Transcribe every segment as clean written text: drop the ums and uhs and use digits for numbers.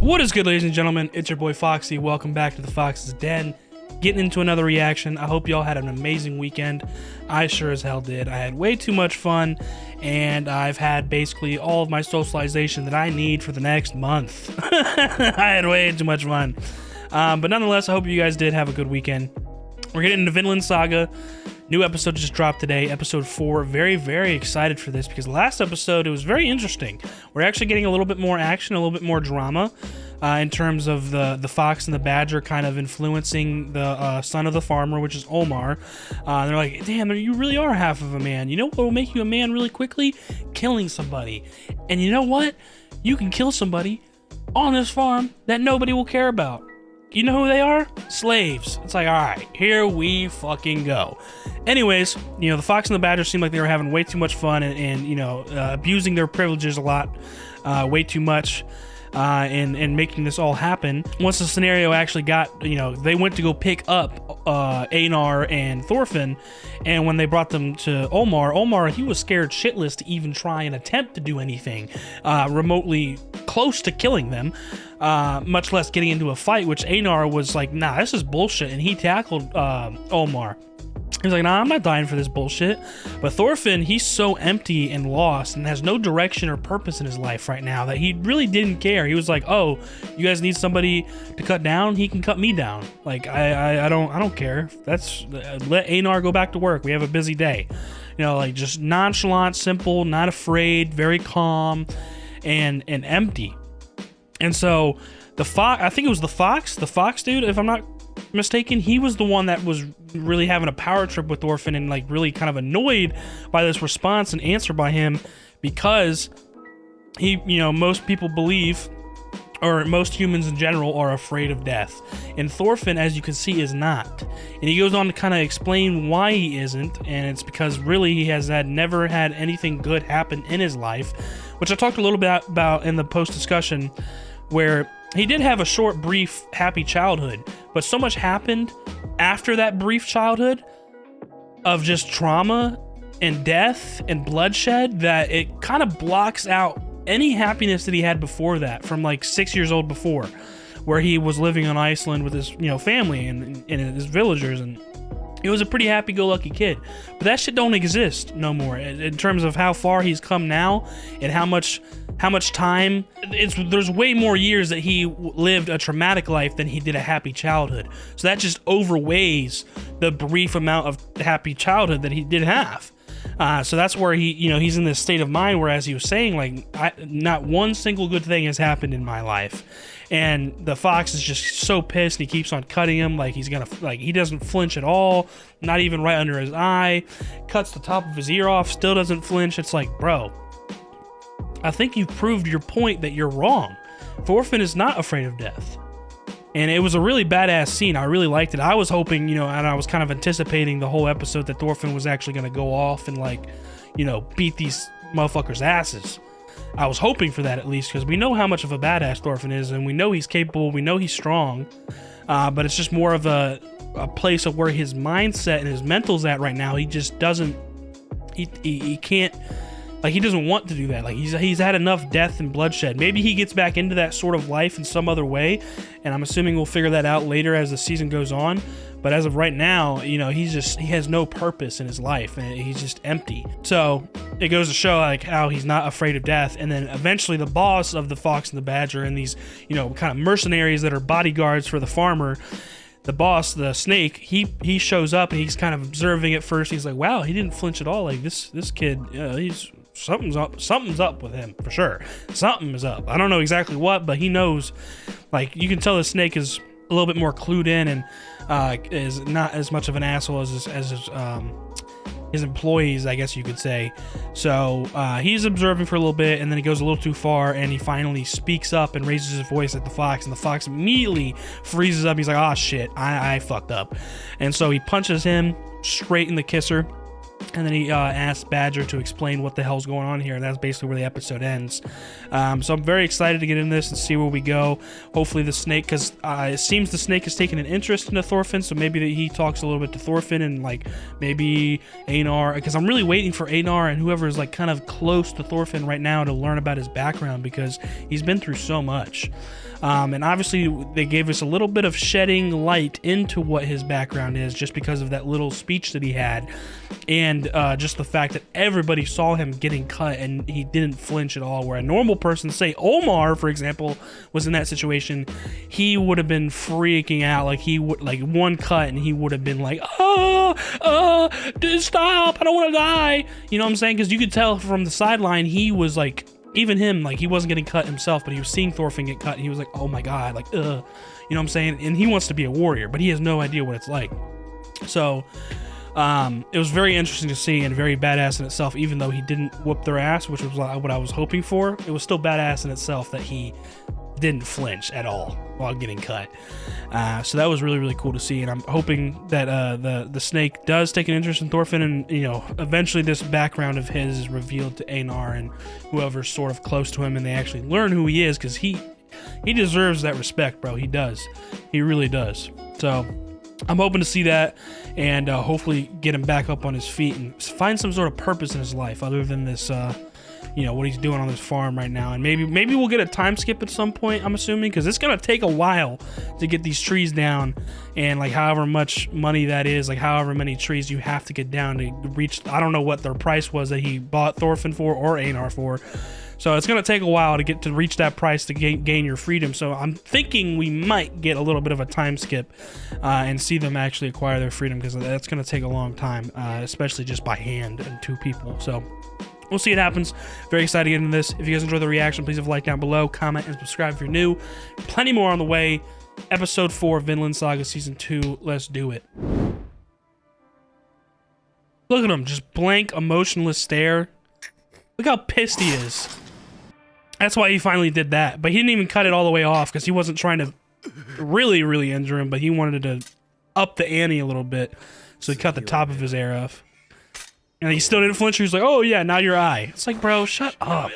What is good, ladies and gentlemen? It's your boy Foxy. Welcome back to the Fox's Den. Getting into another reaction. I hope y'all had an amazing weekend. I sure as hell did. I had way too much fun, and I've had basically all of my socialization that I need for the next month. I had way too much fun. But nonetheless, I hope you guys did have a good weekend. We're getting into Vinland Saga. New episode just dropped today, episode 4. Very, very excited for this because last episode, it was very interesting. We're actually getting a little bit more action, a little bit more drama in terms of the fox and the badger kind of influencing the son of the farmer, which is Omar. They're like, damn, you really are half of a man. You know what will make you a man really quickly? Killing somebody. And you know what? You can kill somebody on this farm that nobody will care about. You know who they are? Slaves. It's like, all right, here we fucking go. Anyways, you know, the fox and the badger seemed like they were having way too much fun and you know, abusing their privileges a lot, way too much, and making this all happen. Once the scenario actually got, you know, they went to go pick up EINAR and Thorfinn, and when they brought them to Omar, he was scared shitless to even try and attempt to do anything remotely close to killing them. Much less getting into a fight, which EINAR was like, nah, this is bullshit, and he tackled Omar. He's like, nah, I'm not dying for this bullshit. But Thorfinn, he's so empty and lost and has no direction or purpose in his life right now that he really didn't care. He was like, oh, you guys need somebody to cut down? He can cut me down. Like, I don't care. That's let EINAR go back to work. We have a busy day. You know, like just nonchalant, simple, not afraid, very calm, and empty. And so the fox, I think it was the fox dude, if I'm not mistaken, he was the one that was really having a power trip with Thorfinn and like really kind of annoyed by this response and answer by him because he, you know, most people believe, or most humans in general, are afraid of death. And Thorfinn, as you can see, is not. And he goes on to kind of explain why he isn't, and it's because really he has never had anything good happen in his life, which I talked a little bit about in the post discussion, where he did have a short, brief, happy childhood, but so much happened after that brief childhood of just trauma and death and bloodshed that it kind of blocks out any happiness that he had before that, from like 6 years old before, where he was living on Iceland with his, you know, family and his villagers, and he was a pretty happy-go-lucky kid. But that shit don't exist no more in terms of how far he's come now and how much time. There's way more years that he lived a traumatic life than he did a happy childhood. So that just overweighs the brief amount of happy childhood that he did have. So that's where he, you know, he's in this state of mind where, as he was saying, like, not one single good thing has happened in my life. And the fox is just so pissed, and he keeps on cutting him, like he's gonna, like, he doesn't flinch at all, not even right under his eye, cuts the top of his ear off, still doesn't flinch. It's like, bro, I think you've proved your point that you're wrong. Thorfinn is not afraid of death. And it was a really badass scene. I really liked it. I was hoping, you know, and I was kind of anticipating the whole episode that Thorfinn was actually going to go off and, like, you know, beat these motherfuckers' asses. I was hoping for that, at least, because we know how much of a badass Thorfinn is, and we know he's capable, we know he's strong, but it's just more of a place of where his mindset and his mental's at right now. He just doesn't, he can't, like, he doesn't want to do that. Like, he's had enough death and bloodshed. Maybe he gets back into that sort of life in some other way, and I'm assuming we'll figure that out later as the season goes on. But as of right now, you know, he has no purpose in his life, and he's just empty. So it goes to show, like, how he's not afraid of death. And then eventually the boss of the fox and the badger and these, you know, kind of mercenaries that are bodyguards for the farmer, the boss, the snake, he shows up, and he's kind of observing at first. He's like, wow, he didn't flinch at all. Like, this kid, he's something's up with him for sure. Something is up. I don't know exactly what, but he knows. Like, you can tell the snake is a little bit more clued in and is not as much of an asshole as his employees, I guess you could say. So he's observing for a little bit, and then he goes a little too far, and he finally speaks up and raises his voice at the fox, and the fox immediately freezes up. He's like, oh shit, I fucked up. And so he punches him straight in the kisser. And then he asks Badger to explain what the hell's going on here, and that's basically where the episode ends. So I'm very excited to get in this and see where we go. Hopefully the snake, because it seems the snake has taken an interest in Thorfinn, so maybe he talks a little bit to Thorfinn, and like maybe EINAR, because I'm really waiting for EINAR and whoever is like kind of close to Thorfinn right now to learn about his background, because he's been through so much. And obviously they gave us a little bit of shedding light into what his background is just because of that little speech that he had, and just the fact that everybody saw him getting cut and he didn't flinch at all, where a normal person, say Omar for example, was in that situation, he would have been freaking out. Like he would, like one cut and he would have been like, dude, stop, I don't want to die, you know what I'm saying? Because you could tell from the sideline he was like, even him, like he wasn't getting cut himself, but he was seeing Thorfinn get cut and he was like, oh my god, like you know what I'm saying? And he wants to be a warrior, but he has no idea what it's like. So it was very interesting to see and very badass in itself, even though he didn't whoop their ass, which was what I was hoping for. It was still badass in itself that he didn't flinch at all while getting cut. So that was really, really cool to see, and I'm hoping that the snake does take an interest in Thorfinn, and you know, eventually this background of his is revealed to EINAR and whoever's sort of close to him, and they actually learn who he is, because he deserves that respect, bro. He does. He really does. So I'm hoping to see that, and hopefully get him back up on his feet and find some sort of purpose in his life other than this you know, what he's doing on this farm right now. And maybe we'll get a time skip at some point, I'm assuming, because it's gonna take a while to get these trees down, and like however much money that is, like however many trees you have to get down to reach, I don't know what their price was that he bought Thorfinn for or EINAR for. So it's gonna take a while to reach that price to gain your freedom. So I'm thinking we might get a little bit of a time skip and see them actually acquire their freedom, because that's gonna take a long time, especially just by hand and 2 people. So we'll see what happens. Very excited to get into this. If you guys enjoy the reaction, please leave a like down below, comment, and subscribe if you're new. Plenty more on the way. Episode 4 of Vinland Saga Season 2. Let's do it. Look at him, just blank, emotionless stare. Look how pissed he is. That's why he finally did that. But he didn't even cut it all the way off, because he wasn't trying to really, really injure him, but he wanted to up the ante a little bit. So he cut the top of his hair off. And he still didn't flinch. He was like, oh yeah, now your eye. It's like, bro, shut up.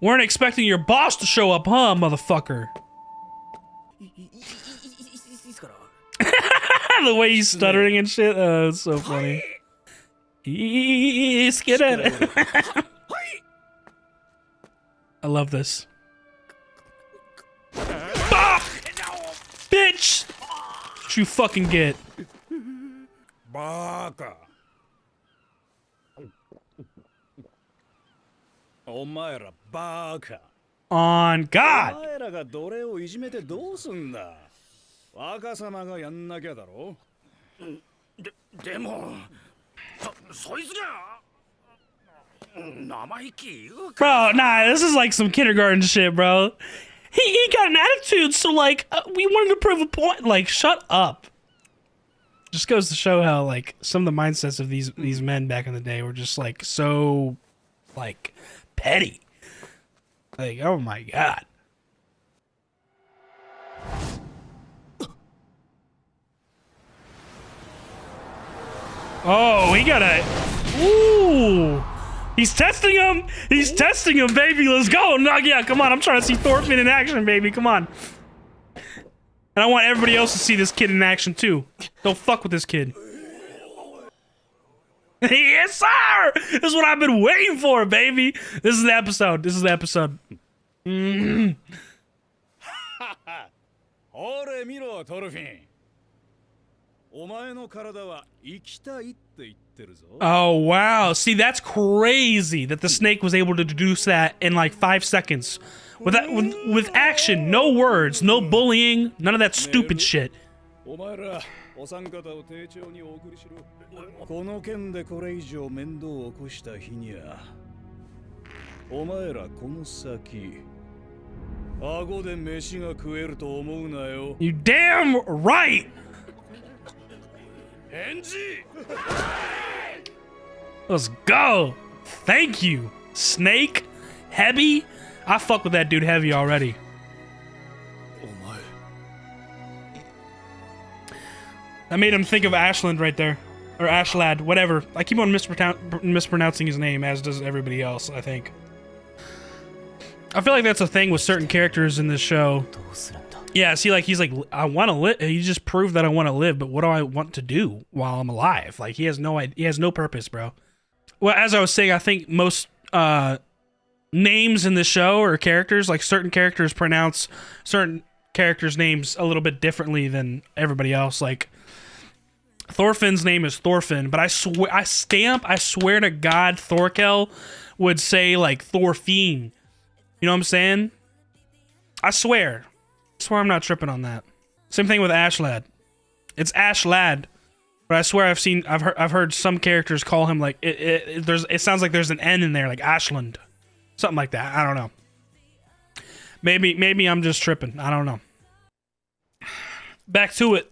Weren't expecting your boss to show up, huh, motherfucker? The way he's stuttering and shit. Oh, it's so funny. Get at it. I love this. Ah! Bitch! What you fucking get? Baka. Omaera baka. On God. Omaera ga dore o ijimete dou sunda? Waka-sama ga yannaki daro. Demo, soitsu ga namaiki. Bro, nah, this is like some kindergarten shit, bro. He got an attitude, so like we wanted to prove a point. Like, shut up. Just goes to show how like some of the mindsets of these men back in the day were just like so like petty. Like, oh my god. Oh, he got a ooh. He's testing him. He's testing him, baby. Let's go. No, yeah, come on. I'm trying to see Thorfinn in action, baby. Come on. And I want everybody else to see this kid in action too. Don't fuck with this kid. Yes, sir! This is what I've been waiting for, baby. This is the episode. This is the episode. Ore miro, Thorfinn. Omae no karada wa ikitai tte itteru zo. Oh, wow. See, that's crazy that the snake was able to deduce that in like 5 seconds. With action, no words, no bullying, none of that stupid shit. Omaera, osankata o teichou ni okuri shiro. Kono ken de kore ijou mendou o okoshita hi ni wa, omaera kono saki ago de meshi ga kueru to omou na yo. You damn right. Henji! Let's go. Thank you, Snake. Heavy. I fuck with that dude heavy already. I made him think of Ashland right there. Or Ashlad, whatever. I keep on mispronouncing his name, as does everybody else, I think. I feel like that's a thing with certain characters in this show. Yeah, see, like, he's like, I want to live. He just proved that I want to live, but what do I want to do while I'm alive? Like, he has no idea. He has no purpose, bro. Well, as I was saying, I think most names in the show or characters. Like certain characters pronounce certain characters' names a little bit differently than everybody else. Like Thorfinn's name is Thorfinn, but I swear to God, Thorkel would say like Thorfinn. You know what I'm saying? I swear I'm not tripping on that. Same thing with Ashlad. It's Ashlad, but I swear I've heard some characters call him like it sounds like there's an N in there, like Ashland, something like that. I don't know. Maybe I'm just tripping. I don't know. Back to it.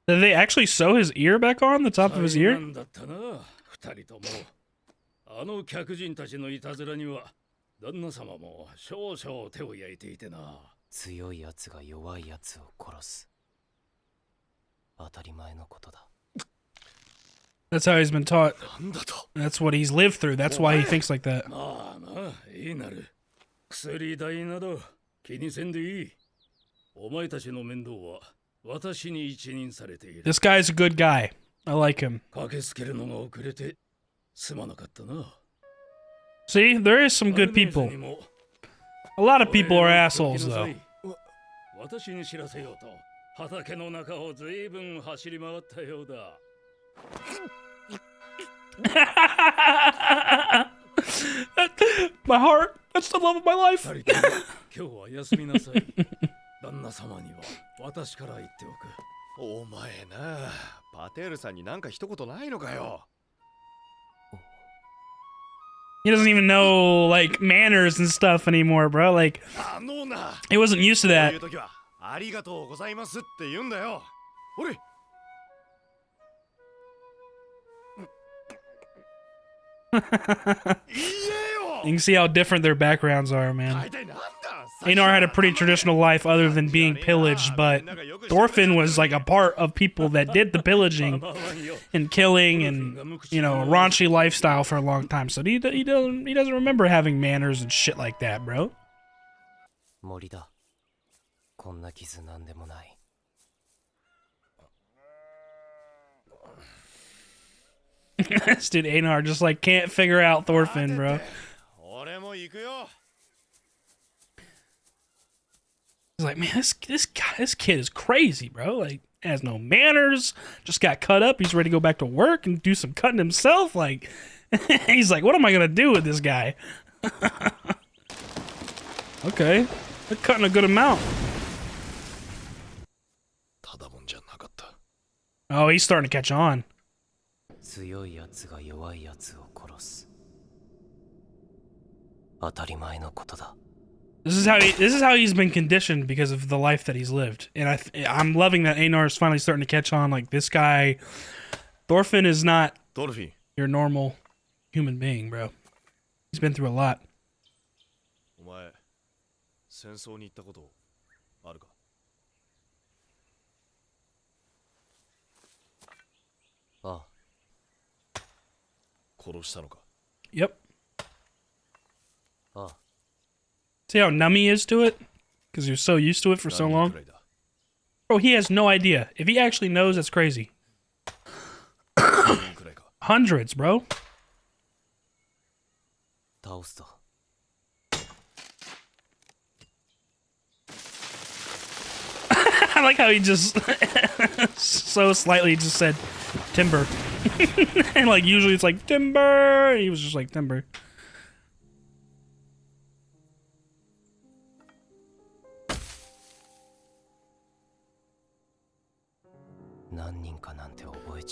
Did they actually sew his ear back on, the top of his ear? あの客人たちのいたずらには旦那様も少々手を焼いていてな。強いやつが弱いやつを殺す。当たり前のことだ。That's how he's been taught. That's what he's lived through. That's why he thinks like that. まあな、いいなる。薬代など気にせんでいい。お前たちの面倒は私に一任されている。This guy's a good guy. I like him. 駆けつけるのが遅れてすまなかったな。See, there is some good people. A lot of people are assholes, though. 私に知らせようと畑の中をずいぶん走り回ったようだ。My heart. That's the love of my life. 今日は休みなさい。旦那様には私から言っておく。お前な、パテールさんになんか一言ないのかよ。He doesn't even know like manners and stuff anymore, bro. Like he wasn't used to that. ありがとうございますって言うんだよ。おれ。You can see how different their backgrounds are, man. EINAR had a pretty traditional life other than being pillaged, but Thorfinn was like a part of people that did the pillaging and killing and, you know, a raunchy lifestyle for a long time. So he doesn't remember having manners and shit like that, bro. This dude EINAR just like can't figure out Thorfinn, bro. He's like, man, this kid is crazy, bro. Like, has no manners. Just got cut up. He's ready to go back to work and do some cutting himself. Like, he's like, what am I gonna do with this guy? Okay, they're cutting a good amount. Oh, he's starting to catch on. This is how he's been conditioned because of the life that he's lived, and I'm loving that EINAR is finally starting to catch on. Like, this guy, Thorfinn is not your normal human being, bro. He's been through a lot. Yep. See how numb he is to it? Because he was so used to it for so long. Bro, he has no idea. If he actually knows, that's crazy. Hundreds, bro. I like how he just so slightly just said timber. And like usually it's like timber. He was just like timber.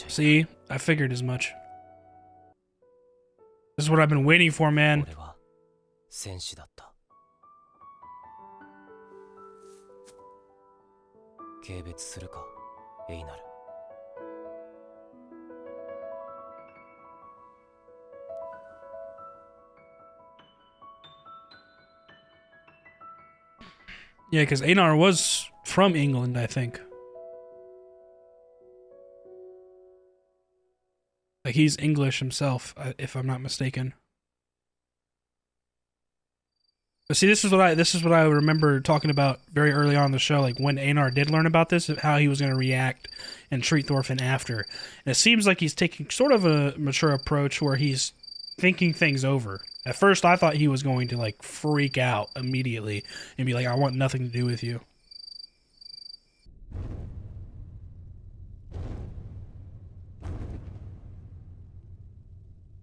See, I figured as much. This is what I've been waiting for, man. Yeah, because EINAR was from England, I think. Like, he's English himself, if I'm not mistaken. But see, this is what I remember talking about very early on in the show, like when EINAR did learn about this, how he was going to react and treat Thorfinn after. And it seems like he's taking sort of a mature approach where he's thinking things over. At first, I thought he was going to like freak out immediately and be like, "I want nothing to do with you."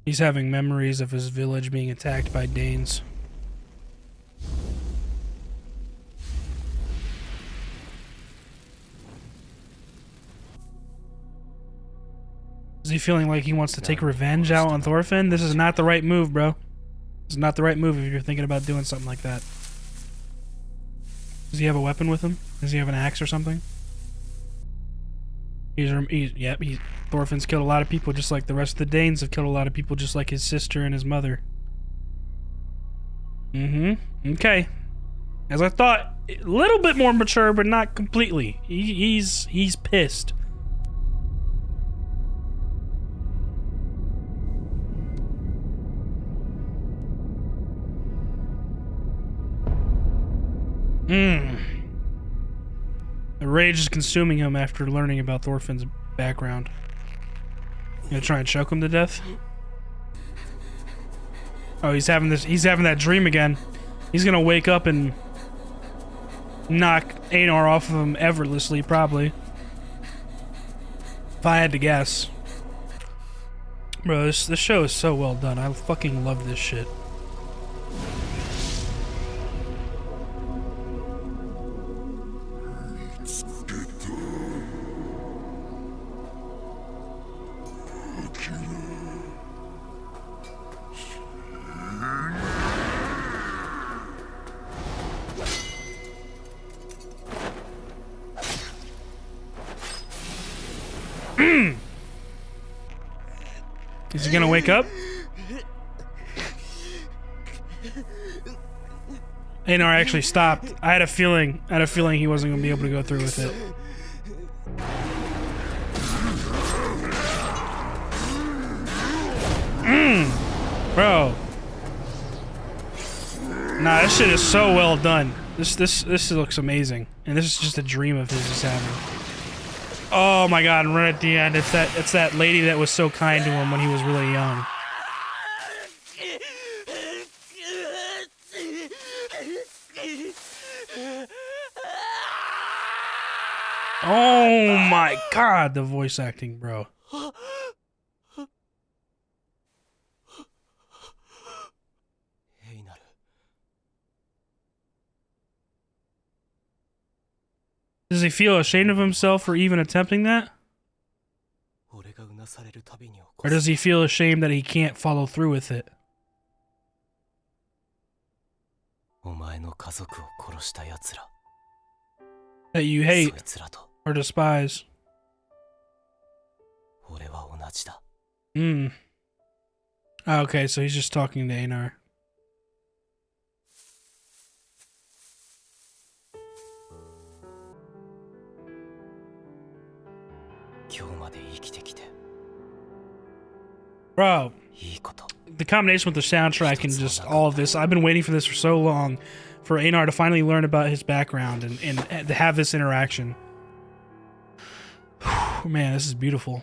He's having memories of his village being attacked by Danes. Is he feeling like he wants to take revenge out on Thorfinn? This is not the right move, bro. This is not the right move if you're thinking about doing something like that. Does he have a weapon with him? Does he have an axe or something? Thorfinn's killed a lot of people just like the rest of the Danes have killed a lot of people just like his sister and his mother. Okay. As I thought, a little bit more mature, but not completely. He's pissed. The rage is consuming him after learning about Thorfinn's background. You gonna try and choke him to death? Oh, he's having that dream again. He's gonna wake up and knock EINAR off of him effortlessly, probably. If I had to guess. Bro, this show is so well done. I fucking love this shit. Is he gonna wake up? EINAR actually stopped. I had a feeling he wasn't gonna be able to go through with it. Bro. Nah, this shit is so well done. This looks amazing. And this is just a dream of his he's having. Oh my god, and right at the end, it's that lady that was so kind to him when he was really young. Oh my god, the voice acting, bro. Does he feel ashamed of himself for even attempting that? Or does he feel ashamed that he can't follow through with it? That you hate or despise. Okay, so he's just talking to EINAR. Bro, the combination with the soundtrack and just all of this, I've been waiting for this for so long, for EINAR to finally learn about his background and to have this interaction. Man, this is beautiful.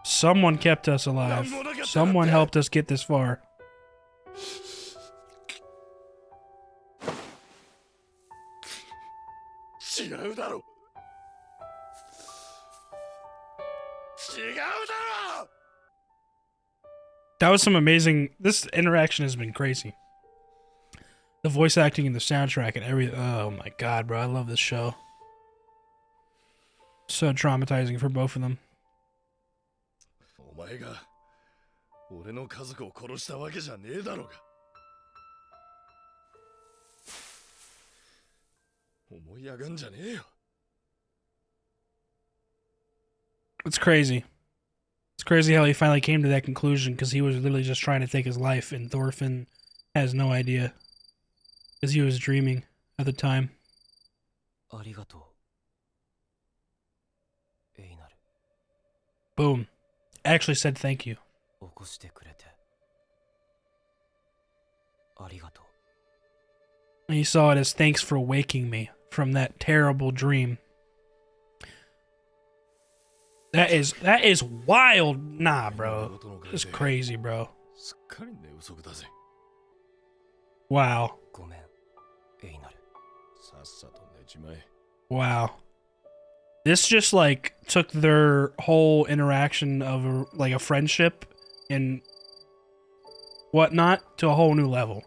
Someone kept us alive. Someone helped us get this far. That was some amazing. This interaction has been crazy. The voice acting and the soundtrack and everything. Oh my god, bro. I love this show. So traumatizing for both of them. 思い上がんじゃねえよ。 It's crazy. It's crazy how he finally came to that conclusion because he was literally just trying to take his life, and Thorfinn has no idea because he was dreaming at the time. ありがとう、エイナル。 Boom. Actually said thank you. 起こしてくれてありがとう。 And he saw it as thanks for waking me from that terrible dream. That is wild. Nah, bro. It's crazy, bro. すっかり寝不足だぜ。 Wow. ごめん、エイナル。 さっさと寝ちまえ。 Wow. This just like took their whole interaction of like a friendship and whatnot to a whole new level.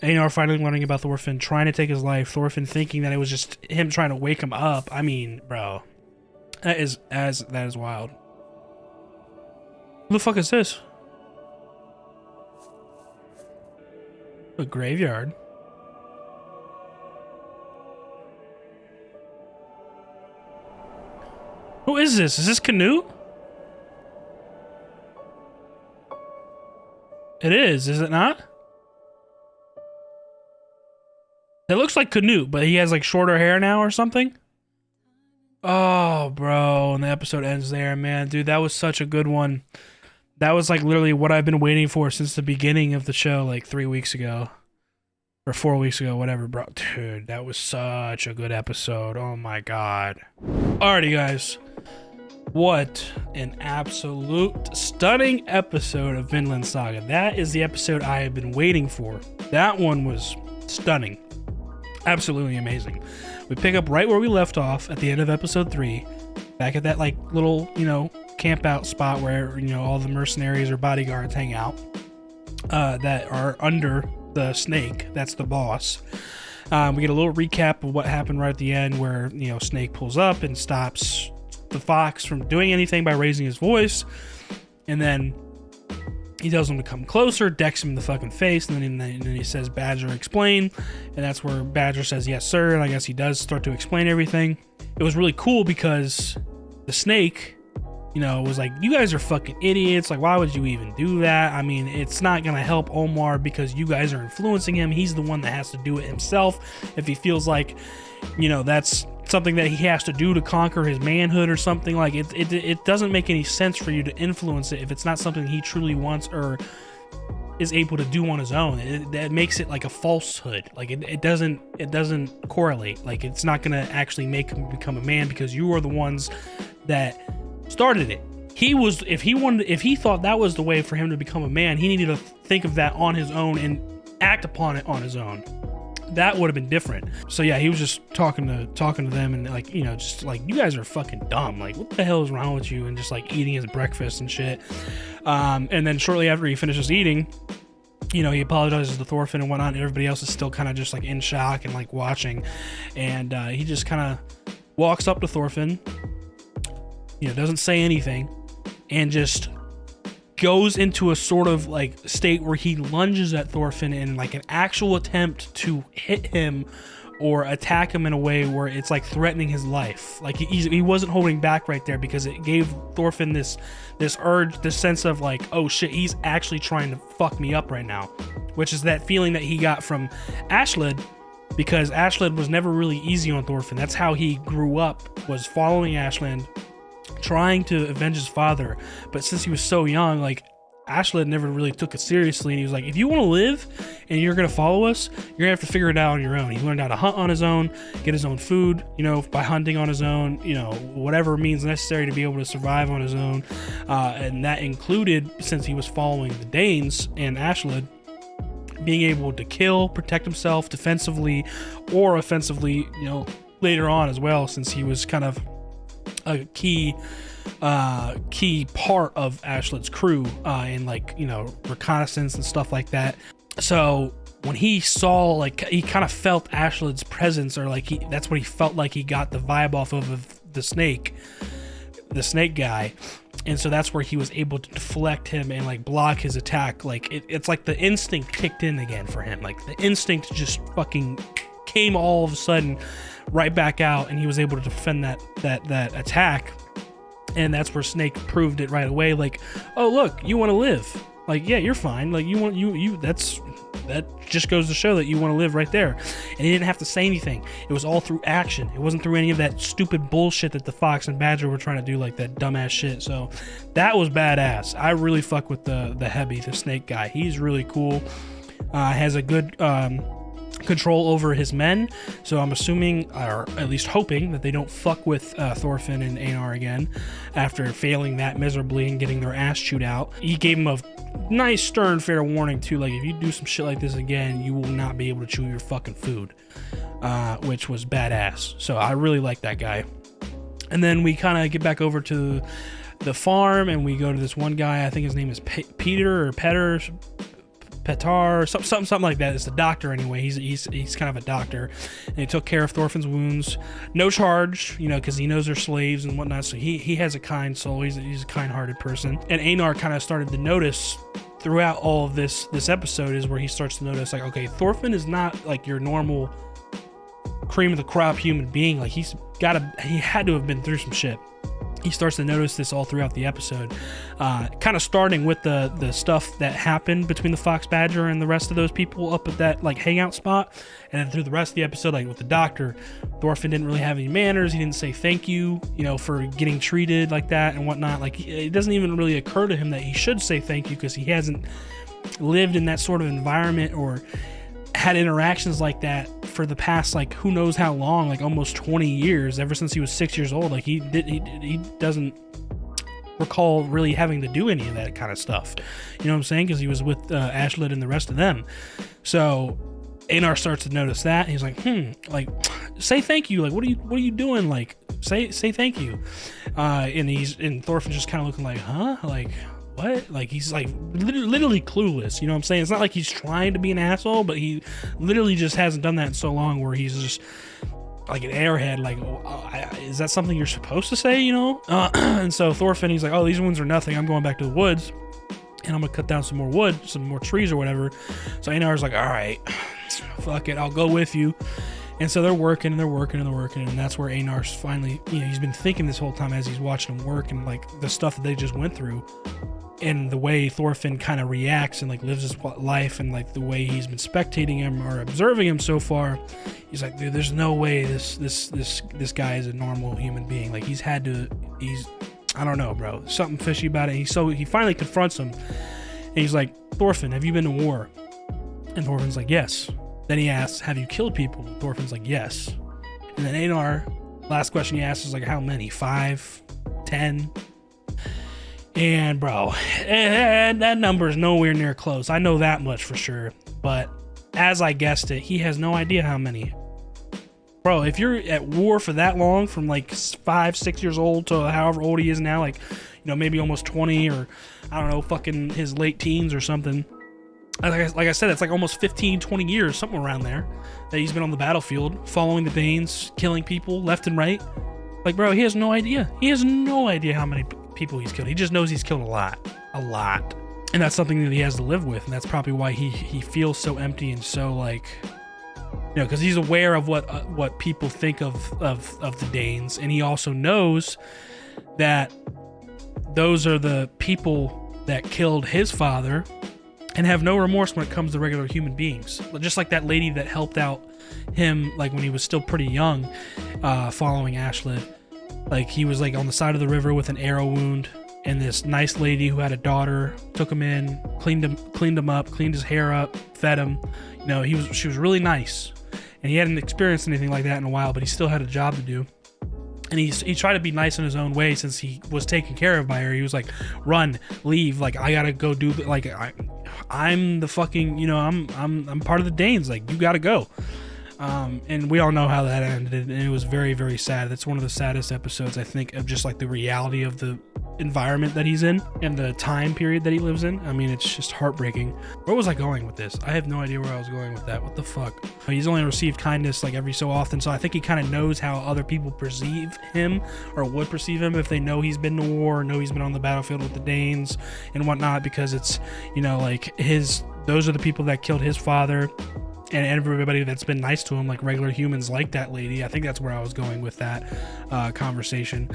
EINAR finally learning about Thorfinn, trying to take his life. Thorfinn thinking that it was just him trying to wake him up. I mean, bro, that is wild. Who the fuck is this? A graveyard. Who is this? Is this Canute? It is it not? It looks like Canute, but he has like shorter hair now or something. Oh, bro, and the episode ends there, man. Dude, that was such a good one. That was like literally what I've been waiting for since the beginning of the show, like 3 weeks ago. Or 4 weeks ago, whatever, bro. Dude, that was such a good episode. Oh my god. Alrighty, guys. What an absolute stunning episode of Vinland Saga. That is the episode I have been waiting for. That one was stunning. Absolutely amazing. We pick up right where we left off at the end of episode 3. Back at that like little, camp out spot where, all the mercenaries or bodyguards hang out. That are under the snake. That's the boss. We get a little recap of what happened right at the end where, Snake pulls up and stops the fox from doing anything by raising his voice. And then he tells him to come closer, decks him in the fucking face, and then he says, Badger, explain. And that's where Badger says, yes, sir. And I guess he does start to explain everything. It was really cool because the snake, was like, you guys are fucking idiots. Like, why would you even do that? I mean, it's not going to help Omar because you guys are influencing him. He's the one that has to do it himself. If he feels like, that's something that he has to do to conquer his manhood or something, like it doesn't make any sense for you to influence it if it's not something he truly wants or is able to do on his own. That makes it like a falsehood. Like it doesn't correlate. Like it's not going to actually make him become a man because you are the ones that started it. If he thought that was the way for him to become a man, he needed to think of that on his own and act upon it on his own. That would have been different. So yeah, he was just talking to them and like, just like, you guys are fucking dumb. Like, what the hell is wrong with you? And just like eating his breakfast and shit. And then shortly after he finishes eating, he apologizes to Thorfinn and whatnot, and everybody else is still kind of just like in shock and like watching. And he just kind of walks up to Thorfinn, doesn't say anything, and just goes into a sort of like state where he lunges at Thorfinn in like an actual attempt to hit him or attack him in a way where it's like threatening his life. Like he wasn't holding back right there because it gave Thorfinn this urge, this sense of like, oh shit, he's actually trying to fuck me up right now, which is that feeling that he got from Ashlid, because Ashlid was never really easy on Thorfinn. That's how he grew up, was following Ashlid, trying to avenge his father. But since he was so young, like Ashlid never really took it seriously, and he was like, if you want to live and you're gonna follow us, you're gonna have to figure it out on your own. He learned how to hunt on his own, get his own food, by hunting on his own, whatever means necessary to be able to survive on his own. And that included, since he was following the Danes and Ashlid, being able to kill, protect himself defensively or offensively, later on as well, since he was kind of a key part of Ashlid's crew in like, reconnaissance and stuff like that. So when he saw, like, he kind of felt Ashlid's presence, or like that's what he felt like he got the vibe off of the snake guy. And so that's where he was able to deflect him and like block his attack. Like it's like the instinct kicked in again for him. Like the instinct to just fucking came all of a sudden right back out, and he was able to defend that attack. And that's where Snake proved it right away. Like, oh look, you want to live? Like, yeah, you're fine. Like, that just goes to show that you want to live right there. And he didn't have to say anything. It was all through action. It wasn't through any of that stupid bullshit that the Fox and Badger were trying to do, like that dumbass shit. So that was badass. I really fuck with the Heavy, the Snake guy. He's really cool. Has a good control over his men, so I'm assuming, or at least hoping, that they don't fuck with Thorfinn and EINAR again after failing that miserably and getting their ass chewed out. He gave him a nice stern fair warning too, like, if you do some shit like this again, you will not be able to chew your fucking food, which was badass. So I really like that guy. And then we kind of get back over to the farm, and we go to this one guy. I think his name is Peter or Petar, something like that. It's the doctor anyway. He's kind of a doctor, and he took care of Thorfinn's wounds, no charge, because he knows they're slaves and whatnot. So he has a kind soul. He's a kind-hearted person. And EINAR kind of started to notice throughout all of this episode is where he starts to notice, like, okay, Thorfinn is not like your normal cream of the crop human being. Like, he had to have been through some shit. He starts to notice this all throughout the episode, kind of starting with the stuff that happened between the Fox Badger and the rest of those people up at that like hangout spot, and then through the rest of the episode, like with the doctor, Thorfinn didn't really have any manners. He didn't say thank you, for getting treated like that and whatnot. Like, it doesn't even really occur to him that he should say thank you, because he hasn't lived in that sort of environment or had interactions like that for the past, like, who knows how long, like almost 20 years, ever since he was 6 years old. Like, he doesn't recall really having to do any of that kind of stuff, you know what I'm saying, because he was with Ashlid and the rest of them. So EINAR starts to notice that, and he's like, like, say thank you, like, what are you doing, like, say thank you. And Thorfinn's just kind of looking like, huh, like, what? Like, he's like literally clueless, you know what I'm saying? It's not like he's trying to be an asshole, but he literally just hasn't done that in so long, where he's just like an airhead, like, is that something you're supposed to say, and so Thorfinn, he's like, oh, these wounds are nothing, I'm going back to the woods and I'm gonna cut down some more wood, some more trees or whatever. So EINAR's like, all right, fuck it, I'll go with you. And so they're working, and that's where EINAR's finally, he's been thinking this whole time as he's watching them work, and like the stuff that they just went through, and the way Thorfinn kind of reacts and like lives his life, and like the way he's been spectating him or observing him so far. He's like, dude, there's no way this guy is a normal human being. Like, he's I don't know, bro, something fishy about it. He finally confronts him, and he's like, Thorfinn, have you been to war? And Thorfinn's like, yes. Then he asks, have you killed people? Thorfinn's like, yes. And then EINAR, last question he asks is like, how many? 5? 10? And bro, that number is nowhere near close. I know that much for sure. But as I guessed it, he has no idea how many. Bro, if you're at war for that long, from like 5, 6 years old to however old he is now, like, maybe almost 20, or I don't know, fucking his late teens or something. Like I said, it's like almost 15, 20 years, something around there, that he's been on the battlefield, following the Danes, killing people left and right. Like, bro, he has no idea. He has no idea how many people he's killed. He just knows he's killed a lot. And that's something that he has to live with, and that's probably why he feels so empty and so, like, because he's aware of what people think of the Danes, and he also knows that those are the people that killed his father, and have no remorse when it comes to regular human beings. Just like that lady that helped out him, like, when he was still pretty young, following Ashlid. Like, he was like on the side of the river with an arrow wound, and this nice lady who had a daughter took him in, cleaned him up, cleaned his hair up, fed him. She was really nice, and he hadn't experienced anything like that in a while, but he still had a job to do. And he tried to be nice in his own way, since he was taken care of by her. He was like, run, leave, like, I gotta go do, like, I'm the fucking, I'm part of the Danes, like, you gotta go. And we all know how that ended, and it was very, very sad. That's one of the saddest episodes, I think, of just like the reality of the environment that he's in and the time period that he lives in. I mean, it's just heartbreaking. Where was I going with this? I have no idea where I was going with that. What the fuck? He's only received kindness like every so often, so I think he kind of knows how other people perceive him, or would perceive him, if they know he's been to war, or know he's been on the battlefield with the Danes and whatnot, because it's, like, those are the people that killed his father. and everybody that's been nice to him, like regular humans like that lady. I think that's where I was going with that conversation.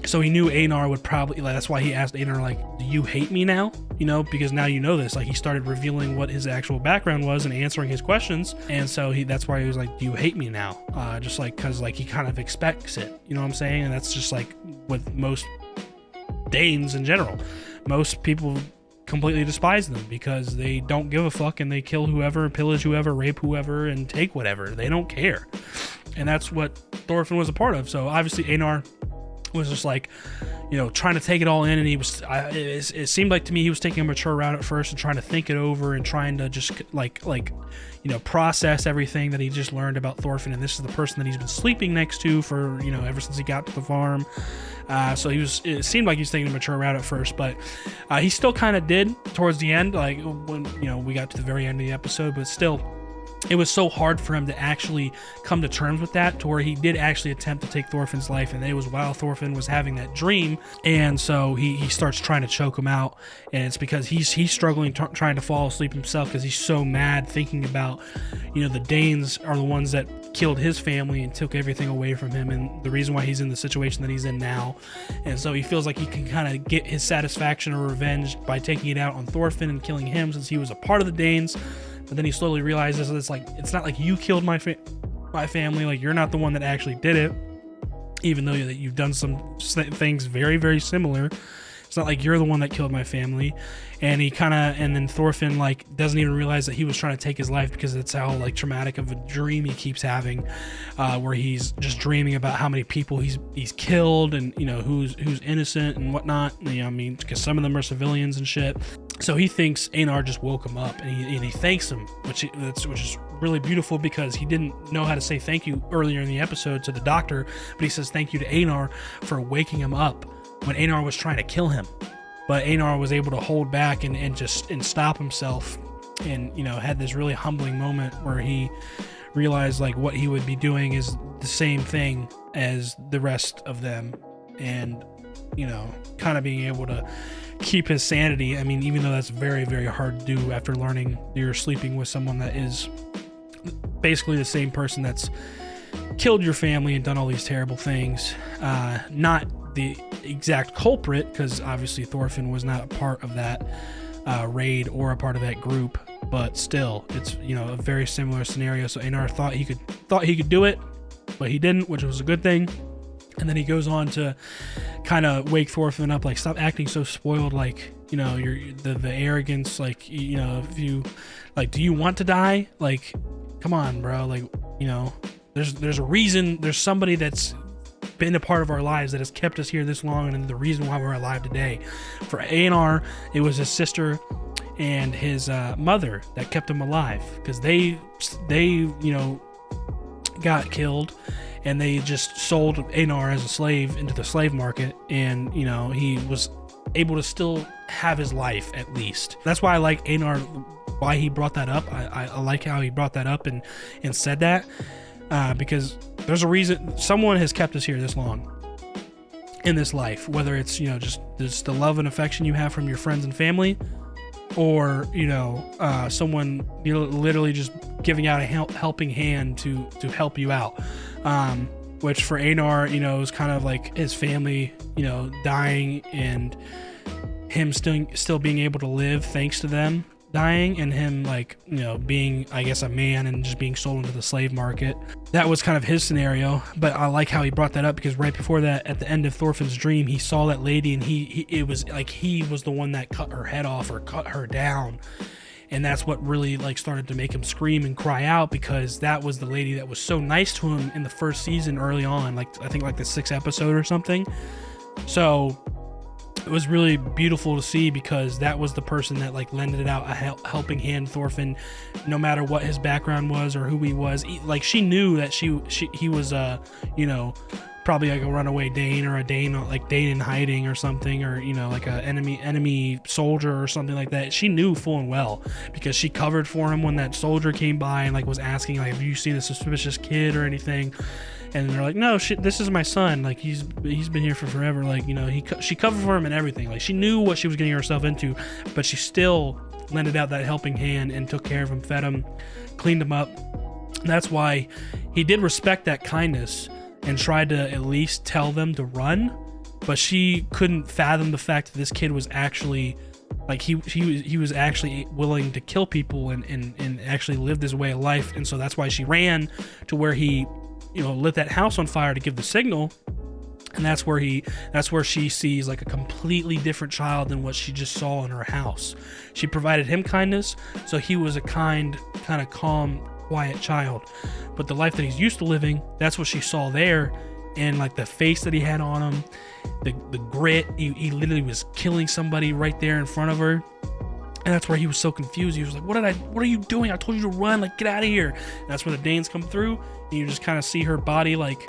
So he knew EINAR would probably, like, that's why he asked EINAR, like, do you hate me now? You know, because now you know this. Like, he started revealing what his actual background was and answering his questions. And so that's why he was like, do you hate me now? Just like, cause like he kind of expects it, you know what I'm saying? And that's just like with most Danes in general. Most people completely despise them because they don't give a fuck, and they kill whoever, pillage whoever, rape whoever, and take whatever. They don't care. And that's what Thorfinn was a part of. So obviously EINAR was just like, you know, trying to take it all in, and he was it seemed like to me he was taking a mature route at first and trying to think it over and trying to just like you know, process everything that he just learned about Thorfinn. And this is the person that he's been sleeping next to for, you know, ever since he got to the farm. So it seemed like he was taking a mature route at first, but he still kind of did towards the end, like when, you know, we got to the very end of the episode. But still, it was so hard for him to actually come to terms with that, to where he did actually attempt to take Thorfinn's life, and it was while Thorfinn was having that dream. And so he starts trying to choke him out, and it's because he's struggling trying to fall asleep himself, because he's so mad thinking about, you know, the Danes are the ones that killed his family and took everything away from him, and the reason why he's in the situation that he's in now. And so he feels like he can kind of get his satisfaction or revenge by taking it out on Thorfinn and killing him, since he was a part of the Danes. But then he slowly realizes that it's not like you killed my family. Like, you're not the one that actually did it, even though that you've done some things very, very similar. It's not like you're the one that killed my family. And then Thorfinn, like, doesn't even realize that he was trying to take his life, because it's how, like, traumatic of a dream he keeps having, where he's just dreaming about how many people he's killed, and, you know, who's innocent and whatnot. You know, I mean, because some of them are civilians and shit. So he thinks EINAR just woke him up, and he thanks him, which is really beautiful, because he didn't know how to say thank you earlier in the episode to the doctor, but he says thank you to EINAR for waking him up when EINAR was trying to kill him. But EINAR was able to hold back and stop himself, and, you know, had this really humbling moment where he realized, like, what he would be doing is the same thing as the rest of them, and, you know, kind of being able to keep his sanity. I mean, even though that's very, very hard to do after learning you're sleeping with someone that is basically the same person that's killed your family and done all these terrible things. Not the exact culprit, because obviously Thorfinn was not a part of that raid or a part of that group, but still, it's, you know, a very similar scenario. So EINAR thought he could do it, but he didn't, which was a good thing. And then he goes on to kind of wake Thorfinn up, like, stop acting so spoiled, like, you know, the arrogance, like, you know, if you, like, do you want to die? Like, come on, bro. Like, you know, there's a reason, there's somebody that's been a part of our lives that has kept us here this long, and the reason why we're alive today. For EINAR, it was his sister and his mother that kept him alive, because they you know, got killed, and they just sold EINAR as a slave into the slave market, and, you know, he was able to still have his life, at least. That's why I like EINAR, why he brought that up. I like how he brought that up and said that, because there's a reason someone has kept us here this long in this life, whether it's, you know, just the love and affection you have from your friends and family, or, you know, someone, you know, literally just giving out a helping hand to help you out, which for EINAR, you know, is kind of like his family, you know, dying, and him still being able to live thanks to them dying, and him, like, you know, being, I guess, a man and just being sold into the slave market. That was kind of his scenario. But I like how he brought that up, because right before that, at the end of Thorfinn's dream, he saw that lady, and it was like he was the one that cut her head off or cut her down. And that's what really, like, started to make him scream and cry out, because that was the lady that was so nice to him in the first season early on, like, I think like the 6th episode or something. So it was really beautiful to see, because that was the person that, like, lended out a helping hand Thorfinn, no matter what his background was or who he was. Like, she knew that he was you know, probably like a runaway Dane, or a Dane, like Dane in hiding or something, or, you know, like a enemy soldier or something like that. She knew full and well, because she covered for him when that soldier came by and, like, was asking, like, have you seen a suspicious kid or anything? And they're like, no, this is my son. Like, he's been here for forever. Like, you know, she covered for him and everything. Like, she knew what she was getting herself into, but she still lended out that helping hand and took care of him, fed him, cleaned him up. That's why he did respect that kindness and tried to at least tell them to run, but she couldn't fathom the fact that this kid was actually like he was actually willing to kill people and actually live this way of life. And so that's why she ran to where he, you know, lit that house on fire to give the signal. And that's where she sees like a completely different child than what she just saw in her house. She provided him kindness, so he was a kind of calm, quiet child. But the life that he's used to living, that's what she saw there. And like the face that he had on him, the grit, he literally was killing somebody right there in front of her. And that's where he was so confused. He was like, what are you doing? I told you to run, like, get out of here. And that's when the Danes come through, and you just kind of see her body like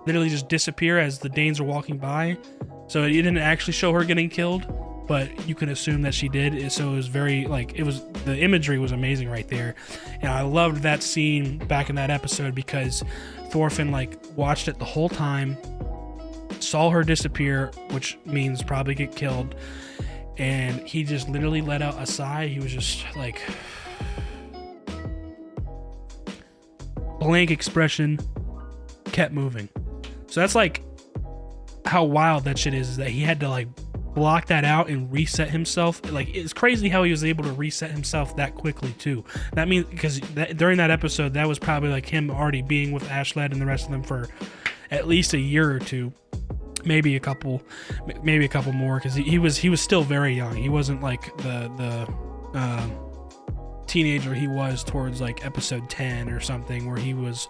literally just disappear as the Danes are walking by. So it didn't actually show her getting killed, but you can assume that she did. So it was very, like, the imagery was amazing right there. And I loved that scene back in that episode because Thorfinn, like, watched it the whole time, saw her disappear, which means probably get killed, and he just literally let out a sigh. He was just like, blank expression, kept moving. So that's like how wild that shit is that he had to like block that out and reset himself. Like, it's crazy how he was able to reset himself that quickly too. That means because during that episode, that was probably like him already being with Ashled and the rest of them for at least a year or two, maybe a couple more, because he was still very young. He wasn't like the teenager he was towards like episode 10 or something, where he was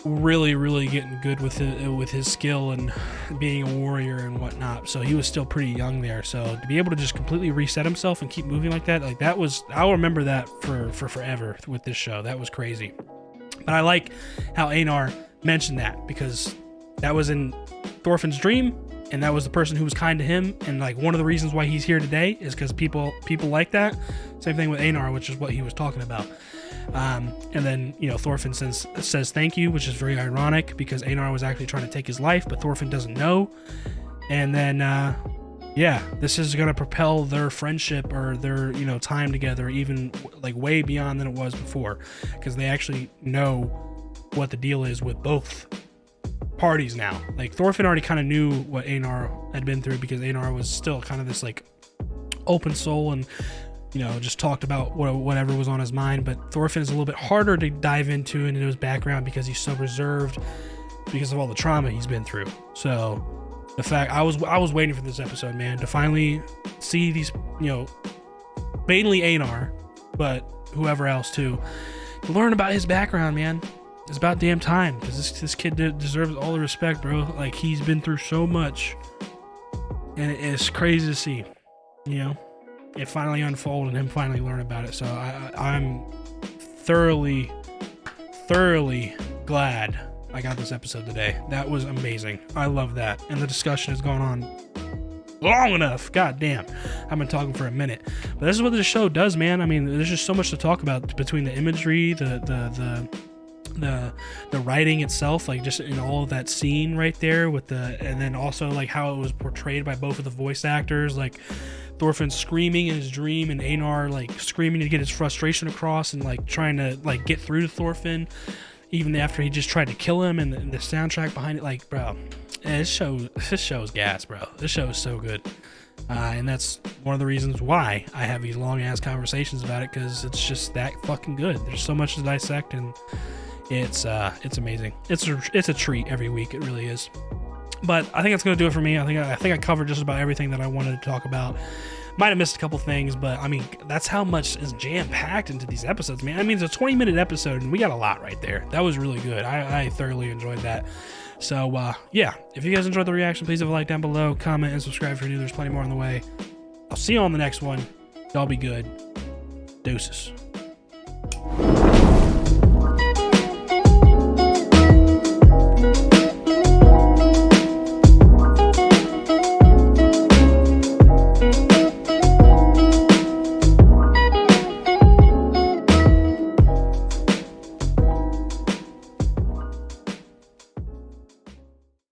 really getting good with his skill and being a warrior and whatnot. So he was still pretty young there. So to be able to just completely reset himself and keep moving like that, I'll remember that for forever with this show. That was crazy. But I like how EINAR mentioned that, because that was in Thorfinn's dream, and that was the person who was kind to him. And like one of the reasons why he's here today is because people like that. Same thing with EINAR, which is what he was talking about. And then, you know, Thorfinn says thank you, which is very ironic because EINAR was actually trying to take his life, but Thorfinn doesn't know. And then, this is going to propel their friendship or their, you know, time together even like way beyond than it was before, because they actually know what the deal is with both parties now. Like, Thorfinn already kind of knew what EINAR had been through, because EINAR was still kind of this like open soul and, you know, just talked about whatever was on his mind. But Thorfinn is a little bit harder to dive into his background because he's so reserved because of all the trauma he's been through. So the fact I was waiting for this episode, man, to finally see these, you know, mainly EINAR, but whoever else too, to learn about his background, man. It's about damn time, because this kid deserves all the respect, bro. Like, he's been through so much, and it's crazy to see, you know, it finally unfold and him finally learn about it. So I'm thoroughly glad I got this episode today. That was amazing. I love that. And the discussion has gone on long enough. God damn, I've been talking for a minute, but this is what the show does, man. I mean, there's just so much to talk about between the imagery, the writing itself, like just in all of that scene right there with and then also like how it was portrayed by both of the voice actors, like Thorfinn screaming in his dream and EINAR like screaming to get his frustration across and like trying to like get through to Thorfinn even after he just tried to kill him, and the soundtrack behind it, like, bro, this show is gas, bro. This show is so good. And that's one of the reasons why I have these long ass conversations about it, because it's just that fucking good. There's so much to dissect, and it's amazing. It's a treat every week. It really is. But I think that's gonna do it for me. I think I covered just about everything that I wanted to talk about. Might have missed a couple things, but I mean, that's how much is jam-packed into these episodes, man. I mean, it's a 20-minute episode, and we got a lot right there. That was really good. I thoroughly enjoyed that. So, yeah, if you guys enjoyed the reaction, please leave a like down below, comment, and subscribe if you're new. There's plenty more on the way. I'll see you on the next one. Y'all be good. Deuces.